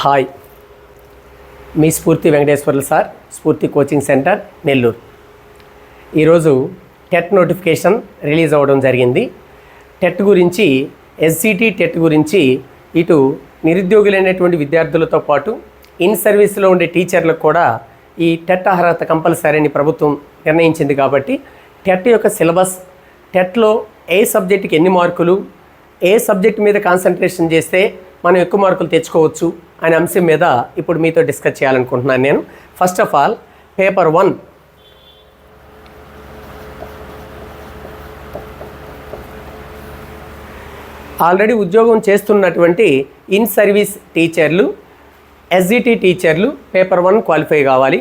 Hi, మీ స్ఫూర్తి Venkateswarlu sir, స్ఫూర్తి coaching centre Nellore. ఈరోజు టెట్ నోటిఫికేషన్ రిలీజ్ అవ్వడం జరిగింది. టెట్ గురించి, ఎస్సిటి టెట్ గురించి ఇటు నిరుద్యోగులైనటువంటి విద్యార్థులతో పాటు ఇన్ సర్వీస్లో ఉండే టీచర్లకు కూడా ఈ టెట్ అర్హత కంపల్సరీ అని ప్రభుత్వం నిర్ణయించింది. కాబట్టి టెట్ యొక్క సిలబస్, టెట్లో ఏ సబ్జెక్టుకి ఎన్ని మార్కులు, ఏ సబ్జెక్ట్ మీద కాన్సన్ట్రేషన్ చేస్తే మనం ఎక్కువ మార్కులు తెచ్చుకోవచ్చు అనే అంశం మీద ఇప్పుడు మీతో డిస్కస్ చేయాలనుకుంటున్నాను నేను. First of all, paper 1 already ఉద్యోగం చేస్తున్నటువంటి ఇన్ సర్వీస్ టీచర్లు, ఎస్జిటి టీచర్లు పేపర్ 1 క్వాలిఫై కావాలి.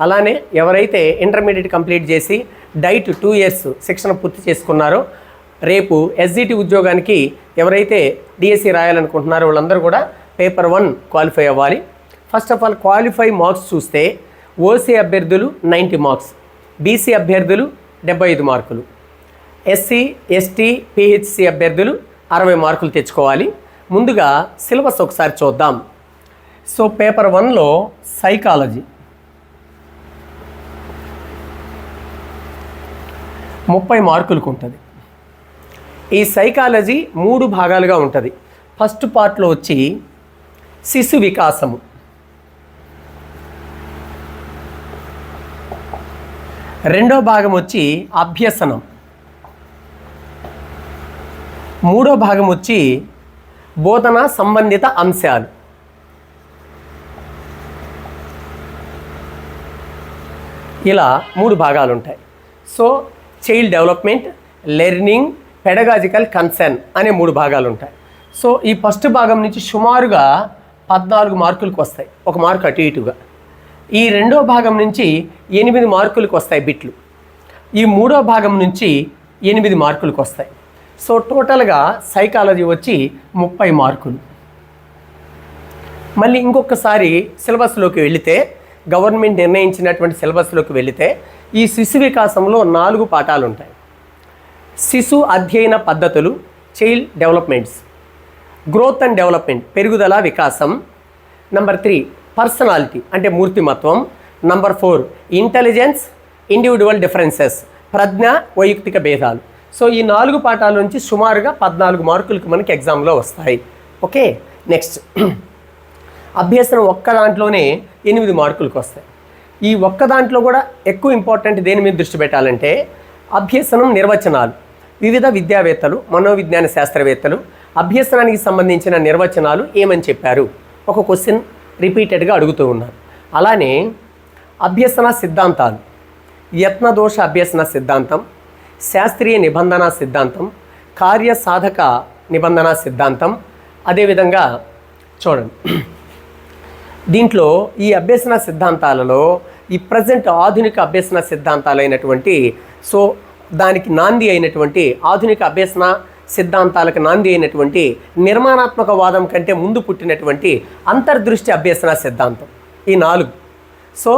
అలానే ఎవరైతే ఇంటర్మీడియట్ కంప్లీట్ చేసి డైట్ 2 ఇయర్స్ శిక్షణ పూర్తి చేసుకున్నారో, రేపు ఎస్జిటి ఉద్యోగానికి ఎవరైతే డిఎస్సి రాయాలనుకుంటున్నారో వాళ్ళందరూ కూడా పేపర్ 1 క్వాలిఫై అవ్వాలి. First of all, qualify marks చూస్తే ఓసీ అభ్యర్థులు 90 మార్క్స్, బీసీ అభ్యర్థులు 75 మార్కులు, ఎస్సీ ఎస్టీ పిహెచ్సి అభ్యర్థులు 60 మార్కులు తెచ్చుకోవాలి. ముందుగా సిలబస్ ఒకసారి చూద్దాం. సో పేపర్ 1లో సైకాలజీ 30 మార్కులకు ఉంటుంది. ఈ సైకాలజీ 3 భాగాలుగా ఉంటుంది. ఫస్ట్ పార్ట్లో వచ్చి శిశు వికాసము, రెండో భాగం వచ్చి అభ్యసనం, మూడో భాగం వచ్చి బోధన సంబంధిత అంశాలు, ఇలా 3 భాగాలు ఉంటాయి. So child development, learning, pedagogical concern అనే 3 భాగాలు ఉంటాయి. సో ఈ ఫస్ట్ భాగం నుంచి సుమారుగా 14 మార్కులకు వస్తాయి, 1 మార్కు అటు ఇటుగా. ఈ రెండో భాగం నుంచి 8 మార్కులకు వస్తాయి బిట్లు. ఈ మూడో భాగం నుంచి 8 మార్కులకు వస్తాయి. సో టోటల్గా సైకాలజీ వచ్చి 30 మార్కులు. మళ్ళీ ఇంకొకసారి సిలబస్లోకి వెళితే, గవర్నమెంట్ నిర్ణయించినటువంటి సిలబస్లోకి వెళితే ఈ శిశు వికాసంలో 4 పాఠాలు ఉంటాయి. శిశు అధ్యయన పద్ధతులు, child developments, growth and development, పెరుగుదల వికాసం. నెంబర్ 3 పర్సనాలిటీ అంటే మూర్తిమత్వం. నెంబర్ 4 ఇంటెలిజెన్స్, ఇండివిజువల్ డిఫరెన్సెస్, ప్రజ్ఞ, వైయక్తిక భేదాలు. సో ఈ 4 పాఠాల నుంచి సుమారుగా 14 మార్కులకు మనకి ఎగ్జామ్లో వస్తాయి. ఓకే, నెక్స్ట్ అభ్యసనం ఒక్క దాంట్లోనే 8 మార్కులకు వస్తాయి. ఈ ఒక్క దాంట్లో కూడా ఎక్కువ ఇంపార్టెంట్ దేని మీద దృష్టి పెట్టాలంటే అభ్యసనం నిర్వచనాలు. వివిధ విద్యావేత్తలు, మనోవిజ్ఞాన శాస్త్రవేత్తలు అభ్యసనానికి సంబంధించిన నిర్వచనాలు ఏమని చెప్పారు, ఒక క్వశ్చన్ రిపీటెడ్గా అడుగుతూ ఉన్నారు. అలానే అభ్యసన సిద్ధాంతాలు, యత్నదోష అభ్యసన సిద్ధాంతం, శాస్త్రీయ నిబంధన సిద్ధాంతం, కార్యసాధక నిబంధన సిద్ధాంతం. అదేవిధంగా చూడండి, దీంట్లో ఈ అభ్యసన సిద్ధాంతాలలో ఈ ప్రజెంట్ ఆధునిక అభ్యసన సిద్ధాంతాలైనటువంటి, సో దానికి నాంది అయినటువంటి ఆధునిక అభ్యసన సిద్ధాంతాలకు నాంది అయినటువంటి నిర్మాణాత్మక వాదం కంటే ముందు పుట్టినటువంటి అంతర్దృష్టి అభ్యసన సిద్ధాంతం, ఈ 4. సో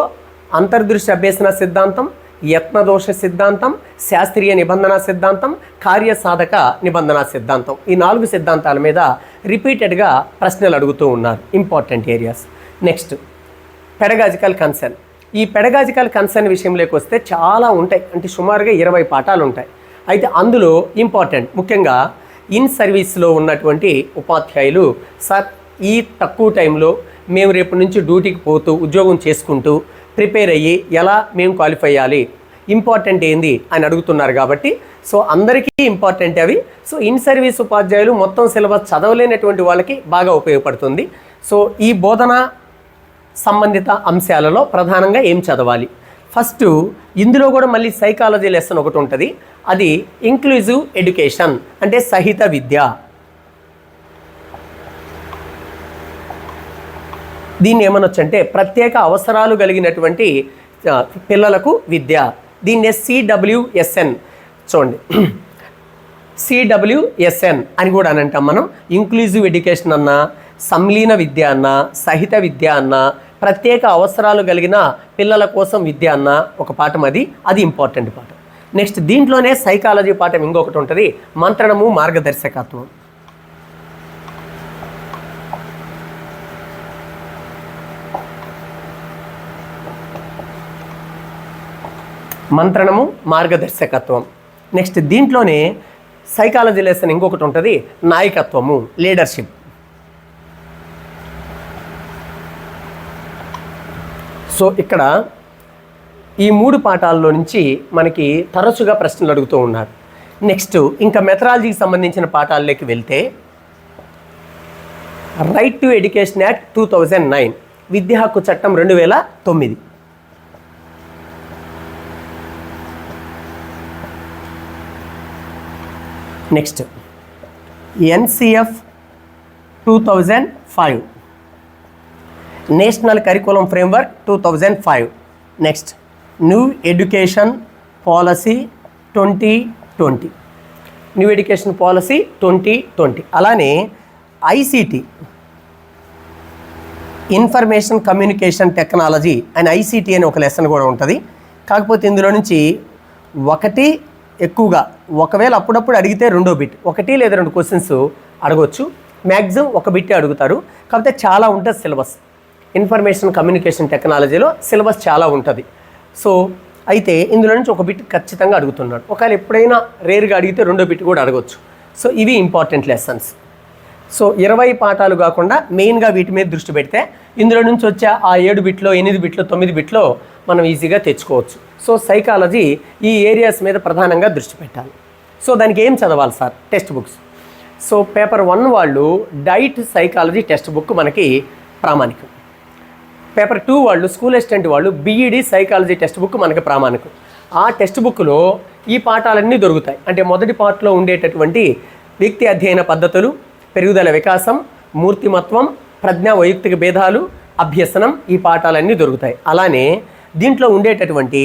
అంతర్దృష్టి అభ్యసన సిద్ధాంతం, యత్నదోష సిద్ధాంతం, శాస్త్రీయ నిబంధన సిద్ధాంతం, కార్యసాధక నిబంధన సిద్ధాంతం, ఈ 4 సిద్ధాంతాల మీద రిపీటెడ్గా ప్రశ్నలు అడుగుతూ ఉన్నారు, important areas. Next pedagogical concern. ఈ పెడగాజికల్ కన్సర్న్ విషయంలోకి వస్తే చాలా ఉంటాయి, అంటే సుమారుగా 20 పాఠాలు ఉంటాయి. అయితే అందులో ఇంపార్టెంట్, ముఖ్యంగా ఇన్ సర్వీస్లో ఉన్నటువంటి ఉపాధ్యాయులు, సార్ ఈ తక్కువ టైంలో మేము రేపు నుంచి డ్యూటీకి పోతూ ఉద్యోగం చేసుకుంటూ ప్రిపేర్ అయ్యి ఎలా మేము క్వాలిఫై అయ్యాలి, ఇంపార్టెంట్ ఏంది అని అడుగుతున్నారు. కాబట్టి సో అందరికీ ఇంపార్టెంట్ అవి. సో ఇన్ సర్వీస్ ఉపాధ్యాయులు మొత్తం సిలబస్ చదవలేనటువంటి వాళ్ళకి బాగా ఉపయోగపడుతుంది. సో ఈ బోధన సంబంధిత అంశాలలో ప్రధానంగా ఏం చదవాలి, ఫస్ట్ ఇందులో కూడా మళ్ళీ సైకాలజీ లెసన్ ఒకటి ఉంటుంది, అది ఇంక్లూజివ్ ఎడ్యుకేషన్ అంటే సహిత విద్య. దీన్ని ఏమనొచ్చంటే ప్రత్యేక అవసరాలు కలిగినటువంటి పిల్లలకు విద్య. దీన్నే సిడబ్ల్యూఎస్ఎన్, చూడండి సిడబ్ల్యూఎస్ఎన్ అని కూడా అని అంటాం మనం. ఇంక్లూజివ్ ఎడ్యుకేషన్ అన్నా, సంలీన విద్య అన్నా, సహిత విద్య అన్నా, ప్రత్యేక అవసరాలు కలిగిన పిల్లల కోసం విద్య అన్న ఒక పాఠం, అది ఇంపార్టెంట్ పాఠం. నెక్స్ట్ దీంట్లోనే సైకాలజీ పాఠం ఇంకొకటి ఉంటుంది, మంత్రణము మార్గదర్శకత్వం. మంత్రణము, మార్గదర్శకత్వం. నెక్స్ట్ దీంట్లోనే సైకాలజీ లెసన్ ఇంకొకటి ఉంటుంది, నాయకత్వము, లీడర్షిప్. సో ఇక్కడ ఈ 3 పాఠాల్లో నుంచి మనకి తరచుగా ప్రశ్నలు అడుగుతూ ఉన్నారు. నెక్స్ట్ ఇంకా మెథడాలజీకి సంబంధించిన పాఠాల్లోకి వెళ్తే, రైట్ టు ఎడ్యుకేషన్ యాక్ట్ 2009, విద్యా హక్కు చట్టం 2009. Next NCF 2005, national curriculum framework 2005. Next new education policy 2020, new education policy 2020. అలానే ICT, ఇన్ఫర్మేషన్ కమ్యూనికేషన్ టెక్నాలజీ అని ICT అని ఒక లెసన్ కూడా ఉంటుంది. కాకపోతే ఇందులో నుంచి ఒకటి ఎక్కువగా, ఒకవేళ అప్పుడప్పుడు అడిగితే 2వ బిట్, 1 లేదా 2 క్వశ్చన్స్ అడగవచ్చు. మ్యాక్సిమం 1 బిట్టే అడుగుతారు. కాకపోతే చాలా ఉంటుంది సిలబస్. ఇన్ఫర్మేషన్ కమ్యూనికేషన్ టెక్నాలజీలో సిలబస్ చాలా ఉంటుంది. సో అయితే ఇందులో నుంచి 1 బిట్ ఖచ్చితంగా అడుగుతున్నాడు. ఒకవేళ ఎప్పుడైనా రేరుగా అడిగితే 2వ బిట్ కూడా అడగవచ్చు. సో ఇవి ఇంపార్టెంట్ లెసన్స్. సో 20 పాఠాలు కాకుండా మెయిన్గా వీటి మీద దృష్టి పెడితే ఇందులో నుంచి వచ్చే ఆ 7 బిట్లో, 8 బిట్లో, 9 బిట్లో మనం ఈజీగా తెచ్చుకోవచ్చు. సో సైకాలజీ ఈ ఏరియాస్ మీద ప్రధానంగా దృష్టి పెట్టాలి. సో దానికి ఏం చదవాలి sir? Text books. So paper 1 వాళ్ళు డైట్ సైకాలజీ టెక్స్ట్ బుక్ మనకి ప్రామాణికం. పేపర్ 2 వాళ్ళు, స్కూల్ అసిస్టెంట్ వాళ్ళు, BED సైకాలజీ టెక్స్ట్ బుక్ మనకి ప్రామాణికం. ఆ టెక్స్ట్ బుక్లో ఈ పాఠాలన్నీ దొరుకుతాయి. అంటే మొదటి పార్ట్లో ఉండేటటువంటి వ్యక్తి అధ్యయన పద్ధతులు, పెరుగుదల వికాసం, మూర్తిమత్వం, ప్రజ్ఞా వైయక్తిక భేదాలు, అభ్యసనం, ఈ పాఠాలన్నీ దొరుకుతాయి. అలానే దీంట్లో ఉండేటటువంటి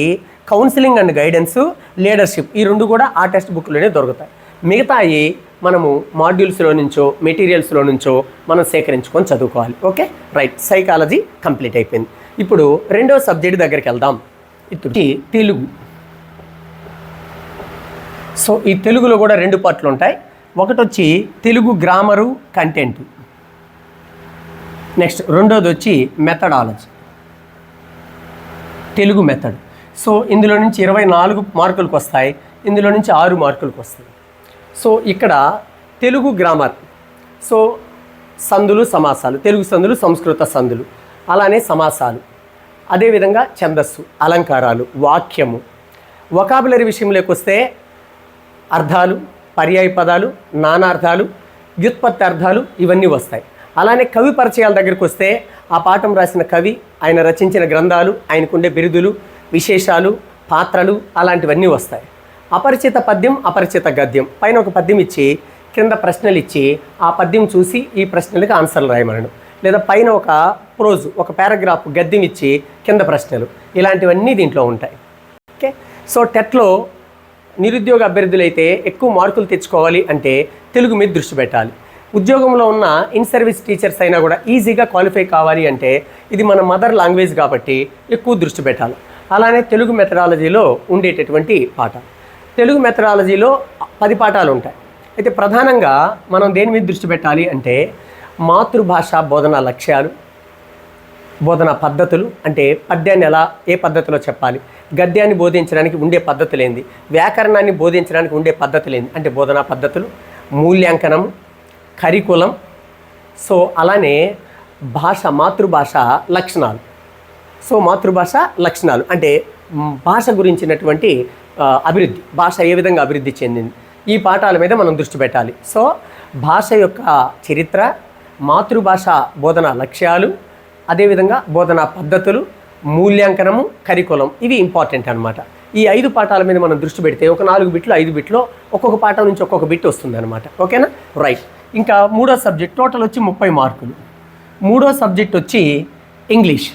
కౌన్సిలింగ్ అండ్ గైడెన్స్, లీడర్షిప్, ఈ 2 కూడా ఆ టెక్స్ట్ బుక్లోనే దొరుకుతాయి. మిగతాయి మనము మాడ్యూల్స్లో నుంచో మెటీరియల్స్లో నుంచో మనం సేకరించుకొని చదువుకోవాలి. Okay, right. సైకాలజీ కంప్లీట్ అయిపోయింది. ఇప్పుడు 2వ సబ్జెక్ట్ దగ్గరికి వెళ్దాం. ఇప్పుడు తెలుగు. సో ఈ తెలుగులో కూడా 2 పార్ట్లు ఉంటాయి. ఒకటి వచ్చి తెలుగు గ్రామరు, కంటెంట్. నెక్స్ట్ 2వది వచ్చి మెథడాలజీ, తెలుగు మెథడ్. సో ఇందులో నుంచి 24 మార్కులకు వస్తాయి, ఇందులో నుంచి 6 మార్కులకు వస్తాయి. సో ఇక్కడ తెలుగు గ్రామర్. సో సందులు, సమాసాలు, తెలుగు సందులు, సంస్కృత సందులు, అలానే సమాసాలు, అదేవిధంగా ఛందస్సు, అలంకారాలు, వాక్యము. వొకాబులరీ విషయంలోకి వస్తే అర్థాలు, పర్యాయ పదాలు, నానార్థాలు, వ్యుత్పత్తి అర్థాలు, ఇవన్నీ వస్తాయి. అలానే కవి పరిచయాల దగ్గరికి వస్తే ఆ పాఠం రాసిన కవి, ఆయన రచించిన గ్రంథాలు, ఆయనకుండే బిరుదులు, విశేషాలు, పాత్రలు, అలాంటివన్నీ వస్తాయి. అపరిచిత పద్యం, అపరిచిత గద్యం. పైన ఒక పద్యం ఇచ్చి కింద ప్రశ్నలు ఇచ్చి ఆ పద్యం చూసి ఈ ప్రశ్నలకు ఆన్సర్లు రాయమనడం, లేదా పైన ఒక ప్రోజు, ఒక పారాగ్రాఫ్ గద్యం ఇచ్చి కింద ప్రశ్నలు, ఇలాంటివన్నీ దీంట్లో ఉంటాయి. ఓకే. సో టెట్లో నిరుద్యోగ అభ్యర్థులు అయితే ఎక్కువ మార్కులు తెచ్చుకోవాలి అంటే తెలుగు మీద దృష్టి పెట్టాలి. ఉద్యోగంలో ఉన్న ఇన్ సర్వీస్ టీచర్స్ అయినా కూడా ఈజీగా క్వాలిఫై కావాలి అంటే ఇది మన మదర్ లాంగ్వేజ్ కాబట్టి ఎక్కువ దృష్టి పెట్టాలి. అలానే తెలుగు మెథడాలజీలో ఉండేటటువంటి పాఠాలు. తెలుగు మెథడాలజీలో 10 పాఠాలు ఉంటాయి. అయితే ప్రధానంగా మనం దేని మీద దృష్టి పెట్టాలి అంటే మాతృభాష బోధనా లక్ష్యాలు, బోధనా పద్ధతులు, అంటే పద్యాన్ని ఎలా, ఏ పద్ధతిలో చెప్పాలి, గద్యాన్ని బోధించడానికి ఉండే పద్ధతులేంది, వ్యాకరణాన్ని బోధించడానికి ఉండే పద్ధతులేంది, అంటే బోధనా పద్ధతులు, మూల్యాంకనం, కరికులం. సో అలానే భాష, మాతృభాష లక్షణాలు. సో మాతృభాష లక్షణాలు అంటే భాష గురించినటువంటి అభివృద్ధి, భాష ఏ విధంగా అభివృద్ధి చెందింది, ఈ పాఠాల మీద మనం దృష్టి పెట్టాలి. సో భాష యొక్క చరిత్ర, మాతృభాష బోధనా లక్ష్యాలు, అదేవిధంగా బోధనా పద్ధతులు, మూల్యాంకనము, కరికులం, ఇవి ఇంపార్టెంట్ అనమాట. ఈ 5 పాఠాల మీద మనం దృష్టి పెడితే ఒక 4 బిట్లు, 5 బిట్లో ఒక్కొక్క పాఠం నుంచి ఒక్కొక్క బిట్ వస్తుంది అనమాట. ఓకేనా, రైట్. ఇంకా 3వ సబ్జెక్ట్ టోటల్ వచ్చి 30 మార్కులు. 3వ సబ్జెక్ట్ వచ్చి ఇంగ్లీష్.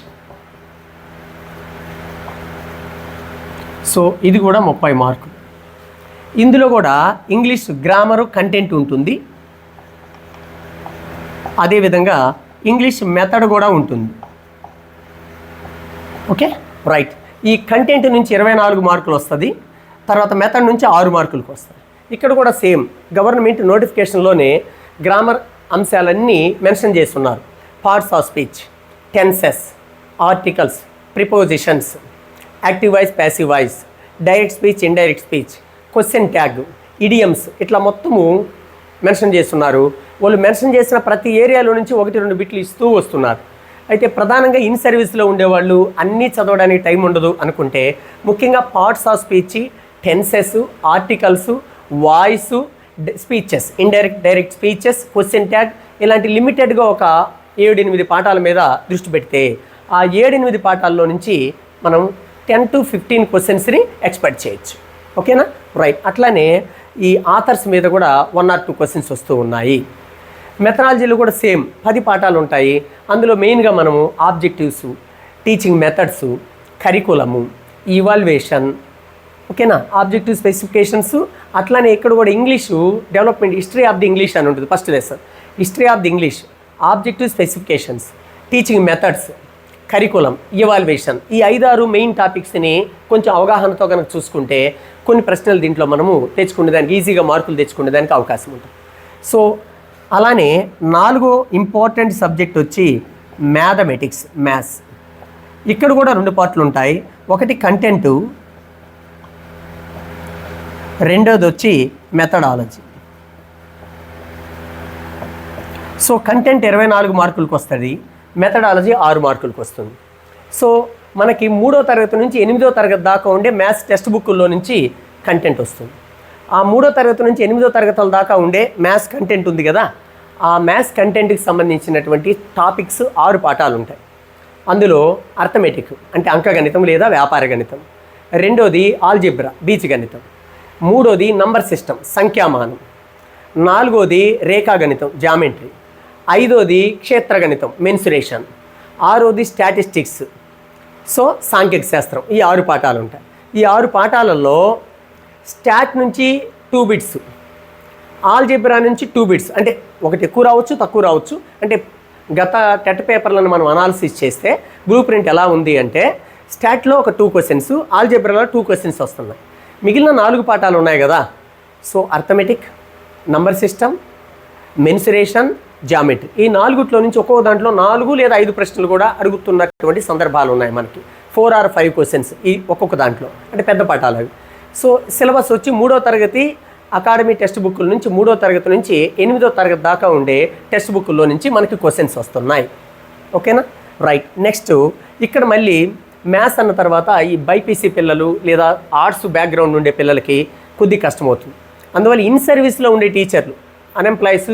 సో ఇది కూడా 30 మార్కులు. ఇందులో కూడా ఇంగ్లీష్ గ్రామరు, కంటెంట్ ఉంటుంది. అదేవిధంగా ఇంగ్లీష్ మెథడ్ కూడా ఉంటుంది. Okay, right. ఈ కంటెంట్ నుంచి 24 మార్కులు వస్తుంది. తర్వాత మెథడ్ నుంచి 6 మార్కులకు వస్తుంది. ఇక్కడ కూడా సేమ్ గవర్నమెంట్ నోటిఫికేషన్లోనే గ్రామర్ అంశాలన్నీ మెన్షన్ చేస్తున్నారు. Parts of speech, tenses, articles, prepositions, active voice, passive voice, direct speech, indirect speech, question tag, idioms, ఇట్లా మొత్తము మెన్షన్ చేస్తున్నారు. వాళ్ళు మెన్షన్ చేసిన ప్రతి ఏరియాలో నుంచి 1-2 బిట్లు ఇస్తూ వస్తున్నారు. అయితే ప్రధానంగా ఇన్ సర్వీస్లో ఉండేవాళ్ళు అన్నీ చదవడానికి టైం ఉండదు అనుకుంటే ముఖ్యంగా parts of speech, tenses, articles, voice, speeches, indirect, direct speeches, question tag ఇలాంటి లిమిటెడ్గా ఒక 7-8 పాఠాల మీద దృష్టి పెడితే ఆ 7-8 పాఠాల్లో నుంచి మనం 10 to 15 క్వశ్చన్స్ని ఎక్స్పెక్ట్ చేయొచ్చు. ఓకేనా? రైట్. అట్లానే ఈ ఆథర్స్ మీద కూడా 1 or 2 క్వశ్చన్స్ వస్తూ ఉన్నాయి. మెథడాలజీలో కూడా సేమ్ 10 పాఠాలు ఉంటాయి. అందులో మెయిన్గా మనము ఆబ్జెక్టివ్స్, టీచింగ్ మెథడ్స్, కరికులము, ఇవాల్యుయేషన్, ఓకేనా, ఆబ్జెక్టివ్ స్పెసిఫికేషన్స్. అట్లానే ఇక్కడ కూడా English development, history of the English అని ఉంటుంది first lesson. History of the English, objective specifications, teaching methods, curriculum, evaluation, ఈ 5-6 మెయిన్ టాపిక్స్ని కొంచెం అవగాహనతో కనుక చూసుకుంటే కొన్ని ప్రశ్నలు దీంట్లో మనము తెచ్చుకునేదానికి, ఈజీగా మార్కులు తెచ్చుకునేదానికి అవకాశం ఉంటుంది. సో అలానే 4వ ఇంపార్టెంట్ సబ్జెక్ట్ వచ్చి మ్యాథమెటిక్స్, మ్యాథ్స్. ఇక్కడ కూడా 2 పార్ట్లు ఉంటాయి. ఒకటి కంటెంటు, రెండోది వచ్చి మెథడాలజీ. సో కంటెంట్ 24 మార్కులకు వస్తుంది, మెథడాలజీ 6 మార్కులకు వస్తుంది. సో మనకి 3వ తరగతి నుంచి 8వ తరగతి దాకా ఉండే మ్యాథ్స్ టెక్స్ట్ బుక్కుల్లో నుంచి కంటెంట్ వస్తుంది. ఆ 3వ తరగతి నుంచి 8వ తరగతుల దాకా ఉండే మ్యాథ్స్ కంటెంట్ ఉంది కదా, ఆ మ్యాథ్స్ కంటెంట్కి సంబంధించినటువంటి టాపిక్స్ 6 పాఠాలు ఉంటాయి. అందులో అర్థమెటిక్ అంటే అంకగణితం లేదా వ్యాపార గణితం, రెండోది ఆల్జిబ్రా బీజగణితం, మూడోది నంబర్ సిస్టమ్ సంఖ్యామానం, నాలుగోది రేఖాగణితం జామెట్రీ, ఐదోది క్షేత్రగణితం మెన్సురేషన్, ఆరోది స్టాటిస్టిక్స్, సో సాంఖ్యక శాస్త్రం. ఈ 6 పాఠాలు ఉంటాయి. ఈ 6 పాఠాలలో స్టాట్ నుంచి 2 బిట్స్, ఆల్జిబ్రా నుంచి 2 బిట్స్, అంటే ఒకటి ఎక్కువ రావచ్చు తక్కువ రావచ్చు. అంటే గత టెట్ పేపర్లను మనం అనాలిసిస్ చేస్తే బ్లూ ప్రింట్ ఎలా ఉంది అంటే స్టాట్లో ఒక 2 క్వశ్చన్స్, ఆల్జిబ్రాలో 2 క్వశ్చన్స్ వస్తున్నాయి. మిగిలిన 4 పాఠాలు ఉన్నాయి కదా, so arithmetic, number system, mensuration, geometry, ఈ 4 నుంచి ఒక్కో దాంట్లో 4 లేదా 5 ప్రశ్నలు కూడా అడుగుతున్నటువంటి సందర్భాలు ఉన్నాయి మనకి. 4 or 5 క్వశ్చన్స్ ఈ ఒక్కొక్క దాంట్లో, అంటే పెద్ద పాఠాలు అవి. సో సిలబస్ వచ్చి 3వ తరగతి అకాడమీ టెక్స్ట్ బుక్ల నుంచి 3వ తరగతి నుంచి 8వ తరగతి దాకా ఉండే టెక్స్ట్ బుక్లో నుంచి మనకి క్వశ్చన్స్ వస్తున్నాయి. ఓకేనా? రైట్. నెక్స్ట్ ఇక్కడ మళ్ళీ మ్యాథ్స్ అన్న తర్వాత ఈ బైపీసీ పిల్లలు లేదా ఆర్ట్స్ బ్యాక్గ్రౌండ్ ఉండే పిల్లలకి కొద్ది కష్టమవుతుంది. అందువల్ల ఇన్ సర్వీస్లో ఉండే టీచర్లు, అన్ఎంప్లాయీస్,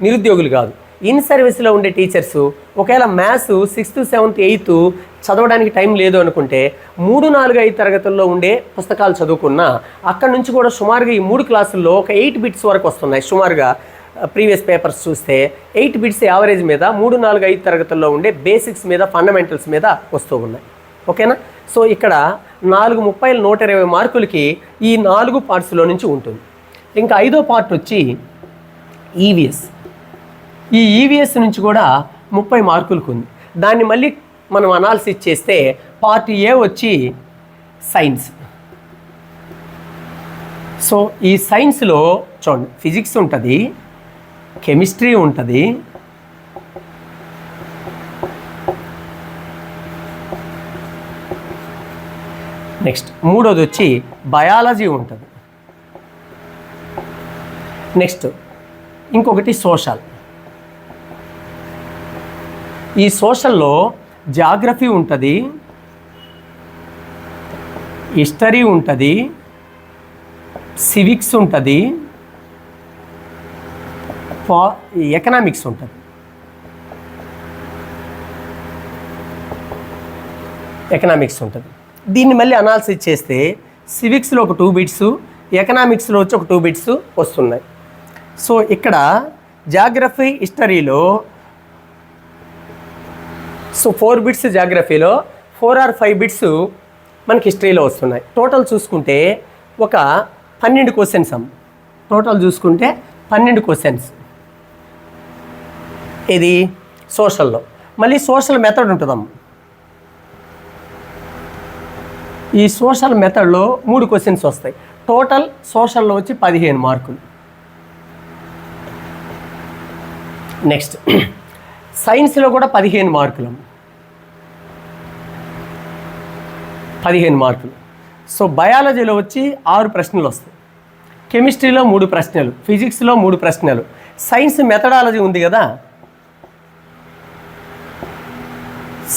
నిరుద్యోగులు కాదు, ఇన్ సర్వీస్లో ఉండే టీచర్స్ ఒకవేళ మ్యాథ్స్ 6th, 7th, 8th చదవడానికి టైం లేదు అనుకుంటే 3, 4, 5 తరగతుల్లో ఉండే పుస్తకాలు చదువుకున్నా అక్కడ నుంచి కూడా సుమారుగా ఈ 3 క్లాసుల్లో ఒక 8 బిట్స్ వరకు వస్తున్నాయి. సుమారుగా ప్రీవియస్ పేపర్స్ చూస్తే 8 బిట్స్ యావరేజ్ మీద 3, 4, 5 తరగతుల్లో ఉండే బేసిక్స్ మీద, ఫండమెంటల్స్ మీద వస్తూ ఉన్నాయి. ఓకేనా? సో ఇక్కడ 4 30 120 మార్కులకి ఈ 4 పార్ట్స్లో నుంచి ఉంటుంది. ఇంకా 5వ పార్ట్ వచ్చి ఈవీఎస్. ఈ ఈవీఎస్ నుంచి కూడా 30 మార్కులకు ఉంది. దాన్ని మళ్ళీ మనం అనాలిసిస్ చేస్తే పార్ట్ ఏ వచ్చి సైన్స్. సో ఈ సైన్స్లో చూడండి, ఫిజిక్స్ ఉంటుంది, కెమిస్ట్రీ ఉంటుంది, నెక్స్ట్ మూడోది వచ్చి బయాలజీ ఉంటుంది, నెక్స్ట్ ఇంకొకటి సోషల్. ఈ సోషల్లో జాగ్రఫీ ఉంటుంది, హిస్టరీ ఉంటుంది, సివిక్స్ ఉంటుంది, ఎకనామిక్స్ ఉంటుంది. ఎకనామిక్స్ ఉంటుంది. దీన్ని మళ్ళీ అనాలిసిస్ చేస్తే సివిక్స్లో ఒక 2 బిట్స్, ఎకనామిక్స్లో వచ్చి ఒక 2 బిట్స్ వస్తున్నాయి. సో ఇక్కడ జాగ్రఫీ, హిస్టరీలో సో 4 బిట్స్ జాగ్రఫీలో, 4 or 5 బిట్స్ మనకి హిస్టరీలో వస్తున్నాయి. టోటల్ చూసుకుంటే ఒక 12 క్వశ్చన్స్ టోటల్ చూసుకుంటే 12 క్వశ్చన్స్ ఇది సోషల్లో. మళ్ళీ సోషల్ మెథడ్ ఉంటుందమ్మ. ఈ సోషల్ మెథడ్లో 3 క్వశ్చన్స్ వస్తాయి. టోటల్ సోషల్లో వచ్చి 15 మార్కులు. నెక్స్ట్ సైన్స్లో కూడా 15 మార్కులు. సో బయాలజీలో వచ్చి 6 ప్రశ్నలు వస్తాయి, కెమిస్ట్రీలో 3 ప్రశ్నలు, ఫిజిక్స్లో 3 ప్రశ్నలు, సైన్స్ మెథడాలజీ ఉంది కదా,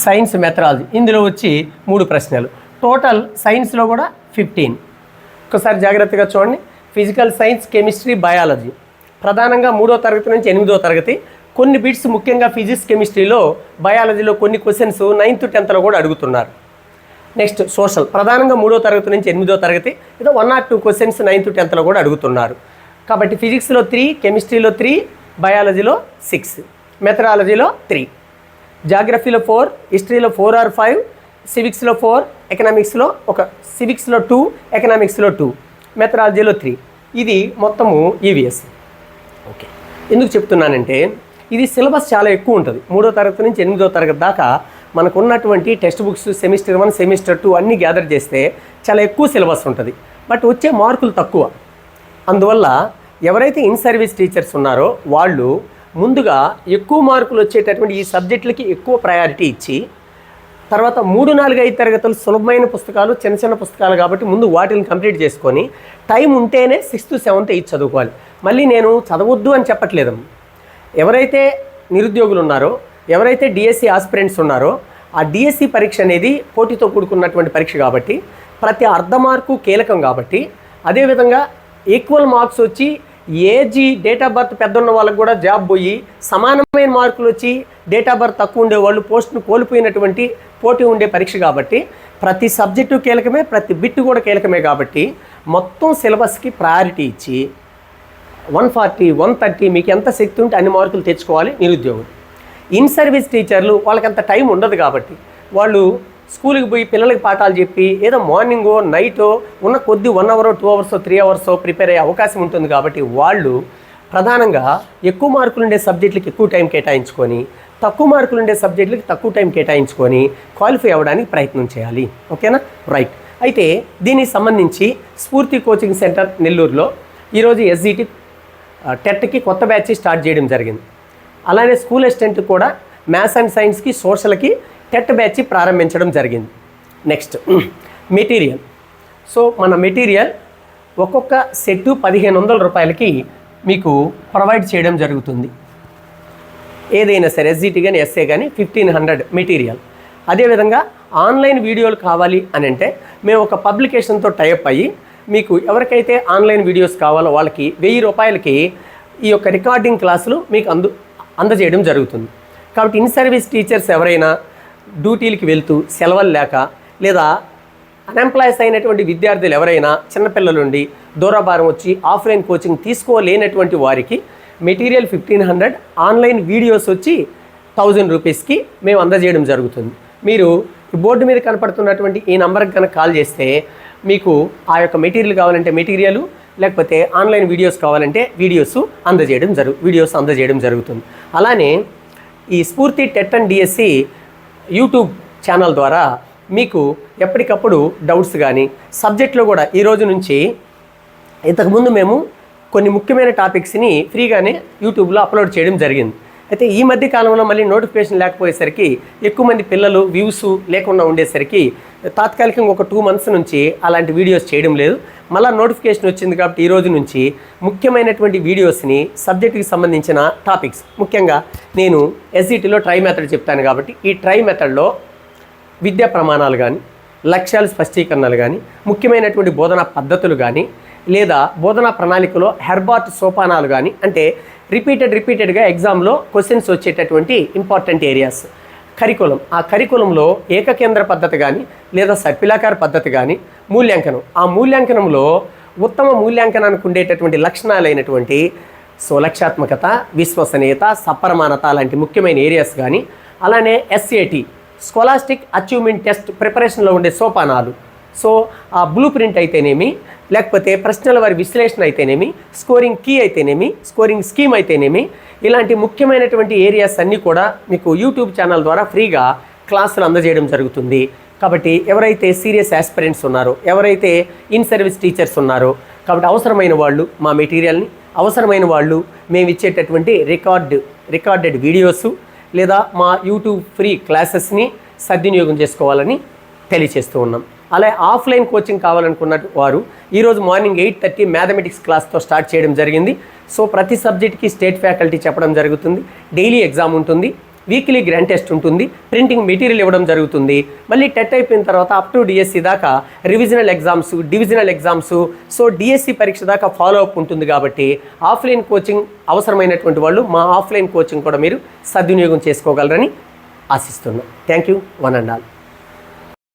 సైన్స్ మెథడాలజీ ఇందులో వచ్చి 3 ప్రశ్నలు. టోటల్ సైన్స్లో కూడా 15. ఒకసారి జాగ్రత్తగా చూడండి. ఫిజికల్ సైన్స్, కెమిస్ట్రీ, బయాలజీ ప్రధానంగా 3వ తరగతి నుంచి 8వ తరగతి. కొన్ని బిట్స్ ముఖ్యంగా ఫిజిక్స్, కెమిస్ట్రీలో, బయాలజీలో కొన్ని క్వశ్చన్స్ 9th 10th కూడా అడుగుతున్నారు. నెక్స్ట్ సోషల్ ప్రధానంగా 3వ తరగతి నుంచి 8వ తరగతి, ఏదో 1 or 2 క్వశ్చన్స్ 9th 10th కూడా అడుగుతున్నారు. కాబట్టి ఫిజిక్స్లో 3, కెమిస్ట్రీలో 3, బయాలజీలో 6, మెథడాలజీలో 3, జాగ్రఫీలో 4, హిస్టరీలో 4 or 5, సివిక్స్లో 4, ఎకనామిక్స్లో సివిక్స్లో 2, ఎకనామిక్స్లో 2, మెథడాలజీలో 3. ఇది మొత్తము ఈవీఎస్. ఓకే, ఎందుకు చెప్తున్నానంటే ఇది సిలబస్ చాలా ఎక్కువ ఉంటుంది. 3వ తరగతి నుంచి 8వ తరగతి దాకా మనకు ఉన్నటువంటి టెక్స్ట్ బుక్స్ సెమిస్టర్ 1, సెమిస్టర్ 2 అన్నీ గ్యాదర్ చేస్తే చాలా ఎక్కువ సిలబస్ ఉంటుంది. బట్ వచ్చే మార్కులు తక్కువ. అందువల్ల ఎవరైతే ఇన్ సర్వీస్ టీచర్స్ ఉన్నారో వాళ్ళు ముందుగా ఎక్కువ మార్కులు వచ్చేటటువంటి ఈ సబ్జెక్టులకి ఎక్కువ ప్రయారిటీ ఇచ్చి, తర్వాత 3, 4, 5 తరగతులు సులభమైన పుస్తకాలు, చిన్న చిన్న పుస్తకాలు కాబట్టి ముందు వాటిని కంప్లీట్ చేసుకొని టైం ఉంటేనే 6th 7th 8th చదువుకోవాలి. మళ్ళీ నేను చదవద్దు అని చెప్పట్లేదు. ఎవరైతే నిరుద్యోగులు ఉన్నారో, ఎవరైతే డిఎస్సి ఆస్పిరెంట్స్ ఉన్నారో, ఆ డిఎస్సి పరీక్ష అనేది పోటీతో కూడుకున్నటువంటి పరీక్ష కాబట్టి ప్రతి అర్ధ మార్కు కీలకం కాబట్టి, అదేవిధంగా ఈక్వల్ మార్క్స్ వచ్చి ఏజీ డేట్ ఆఫ్ బర్త్ పెద్ద ఉన్న వాళ్ళకు కూడా జాబ్ పోయి, సమానమైన మార్కులు వచ్చి డేట్ ఆఫ్ బర్త్ తక్కువ ఉండేవాళ్ళు పోస్ట్ను కోల్పోయినటువంటి పోటీ ఉండే పరీక్ష కాబట్టి ప్రతి సబ్జెక్టు కీలకమే, ప్రతి బిట్ కూడా కీలకమే కాబట్టి మొత్తం సిలబస్కి ప్రయారిటీ ఇచ్చి 140, 130 మీకు ఎంత శక్తి ఉంటే అన్ని మార్కులు తెచ్చుకోవాలి నిరుద్యోగులు. ఇన్ సర్వీస్ టీచర్లు వాళ్ళకి అంత టైం ఉండదు కాబట్టి వాళ్ళు స్కూల్కి పోయి పిల్లలకి పాఠాలు చెప్పి ఏదో మార్నింగో నైటో ఉన్న కొద్ది 1 hour, 2 hours, 3 hours ప్రిపేర్ అయ్యే అవకాశం ఉంటుంది కాబట్టి వాళ్ళు ప్రధానంగా ఎక్కువ మార్కులు ఉండే సబ్జెక్టులకి ఎక్కువ టైం కేటాయించుకొని, తక్కువ మార్కులు ఉండే సబ్జెక్టులకి తక్కువ టైం కేటాయించుకొని క్వాలిఫై అవ్వడానికి ప్రయత్నం చేయాలి. ఓకేనా? రైట్. అయితే దీనికి సంబంధించి స్ఫూర్తి కోచింగ్ సెంటర్ నెల్లూరులో ఈరోజు ఎస్జిటి టెట్కి కొత్త బ్యాచ్ స్టార్ట్ చేయడం జరిగింది. అలానే స్కూల్ అసిస్టెంట్ కూడా మ్యాథ్స్ అండ్ సైన్స్కి, సోషల్కి టెట్ బ్యాచ్ ప్రారంభించడం జరిగింది. Next material. సో మన మెటీరియల్ ఒక్కొక్క సెట్టు 1500 రూపాయలకి మీకు ప్రొవైడ్ చేయడం జరుగుతుంది. ఏదైనా సరే ఎస్జిటి కానీ ఎస్ఏ కానీ 1500 మెటీరియల్. అదేవిధంగా ఆన్లైన్ వీడియోలు కావాలి అని అంటే మేము ఒక పబ్లికేషన్తో టైప్ అయ్యి మీకు ఎవరికైతే ఆన్లైన్ వీడియోస్ కావాలో వాళ్ళకి 1000 రూపాయలకి ఈ యొక్క రికార్డింగ్ క్లాసులు మీకు అందజేయడం జరుగుతుంది. కాబట్టి ఇన్ సర్వీస్ టీచర్స్ ఎవరైనా డ్యూటీలకి వెళ్తూ సెలవులు లేక, లేదా అన్ఎంప్లాయీస్ అయినటువంటి విద్యార్థులు ఎవరైనా చిన్నపిల్లలుండి దూరభారం వచ్చి ఆఫ్లైన్ కోచింగ్ తీసుకోలేనటువంటి వారికి మెటీరియల్ 1500, ఆన్లైన్ వీడియోస్ వచ్చి 1000 రూపీస్కి మేము అందజేయడం జరుగుతుంది. మీరు బోర్డు మీద కనపడుతున్నటువంటి ఈ నంబర్కి కనుక కాల్ చేస్తే మీకు ఆ యొక్క మెటీరియల్ కావాలంటే మెటీరియల్, లేకపోతే ఆన్లైన్ వీడియోస్ కావాలంటే వీడియోస్ అందజేయడం జరుగుతుంది. అలానే ఈ స్ఫూర్తి TET and DSC YouTube channel ద్వారా మీకు ఎప్పటికప్పుడు డౌట్స్ కానీ సబ్జెక్ట్లో కూడా ఈ రోజు నుంచి ఇంతకుముందు మేము కొన్ని ముఖ్యమైన టాపిక్స్ని ఫ్రీగానే యూట్యూబ్లో అప్లోడ్ చేయడం జరిగింది. అయితే ఈ మధ్య కాలంలో మళ్ళీ నోటిఫికేషన్ లేకపోయేసరికి ఎక్కువ మంది పిల్లలు వ్యూస్ లేకుండా ఉండేసరికి తాత్కాలికంగా ఒక 2 months నుంచి అలాంటి వీడియోస్ చేయడం లేదు. మళ్ళీ నోటిఫికేషన్ వచ్చింది కాబట్టి ఈ రోజు నుంచి ముఖ్యమైనటువంటి వీడియోస్ని సబ్జెక్టుకి సంబంధించిన టాపిక్స్, ముఖ్యంగా నేను ఎస్జిటిలో ట్రై మెథడ్ చెప్తాను కాబట్టి ఈ ట్రై మెథడ్లో విద్యా ప్రమాణాలు కానీ, లక్ష్యాల స్పష్టీకరణలు కానీ, ముఖ్యమైనటువంటి బోధనా పద్ధతులు కానీ, లేదా బోధనా ప్రణాళికలో హెర్బార్ట్ సోపానాలు కానీ, అంటే రిపీటెడ్గా ఎగ్జామ్లో క్వశ్చన్స్ వచ్చేటటువంటి ఇంపార్టెంట్ ఏరియాస్, కరికులం, ఆ కరికులంలో ఏకకేంద్ర పద్ధతి కానీ లేదా సర్పిలాకార పద్ధతి కానీ, మూల్యాంకనం, ఆ మూల్యాంకనంలో ఉత్తమ మూల్యాంకనానికి ఉండేటటువంటి లక్షణాలైనటువంటి లక్ష్యాత్మకత, విశ్వసనీయత, సప్రమాణత లాంటి ముఖ్యమైన ఏరియాస్ కానీ, అలానే ఎస్ఏటి స్కాలాస్టిక్ అచీవ్మెంట్ టెస్ట్ ప్రిపరేషన్లో ఉండే సోపానాలు, ఆ బ్లూ ప్రింట్ అయితేనేమి, లేకపోతే ప్రశ్నల వారి విశ్లేషణ అయితేనేమి, స్కోరింగ్ కీ అయితేనేమి, స్కోరింగ్ స్కీమ్ అయితేనేమి, ఇలాంటి ముఖ్యమైనటువంటి ఏరియాస్ అన్నీ కూడా మీకు యూట్యూబ్ ఛానల్ ద్వారా ఫ్రీగా క్లాసులు అందజేయడం జరుగుతుంది. కాబట్టి ఎవరైతే సీరియస్ ఆస్పిరెంట్స్ ఉన్నారో, ఎవరైతే ఇన్ సర్వీస్ టీచర్స్ ఉన్నారో, కాబట్టి అవసరమైన వాళ్ళు మా మెటీరియల్ని, అవసరమైన వాళ్ళు మేము ఇచ్చేటటువంటి రికార్డెడ్ వీడియోస్ లేదా మా యూట్యూబ్ ఫ్రీ క్లాసెస్ని సద్వినియోగం చేసుకోవాలని తెలియచేస్తూ ఉన్నాం. అలాగే ఆఫ్లైన్ కోచింగ్ కావాలనుకున్న వారు ఈరోజు మార్నింగ్ 8:30 మ్యాథమెటిక్స్ క్లాస్తో స్టార్ట్ చేయడం జరిగింది. సో ప్రతి సబ్జెక్ట్కి స్టేట్ ఫ్యాకల్టీ చెప్పడం జరుగుతుంది. డైలీ ఎగ్జామ్ ఉంటుంది, వీక్లీ గ్రాండ్ టెస్ట్ ఉంటుంది, ప్రింటింగ్ మెటీరియల్ ఇవ్వడం జరుగుతుంది. మళ్ళీ టెట్ అయిపోయిన తర్వాత అప్ టు డిఎస్సి దాకా revisional exams, divisional exams, so DSC పరీక్ష దాకా ఫాలో అప్ ఉంటుంది. కాబట్టి ఆఫ్లైన్ కోచింగ్ అవసరమైనటువంటి వాళ్ళు మా ఆఫ్లైన్ కోచింగ్ కూడా మీరు సద్వినియోగం చేసుకోగలరని ఆశిస్తున్నాం. Thank you, one and all.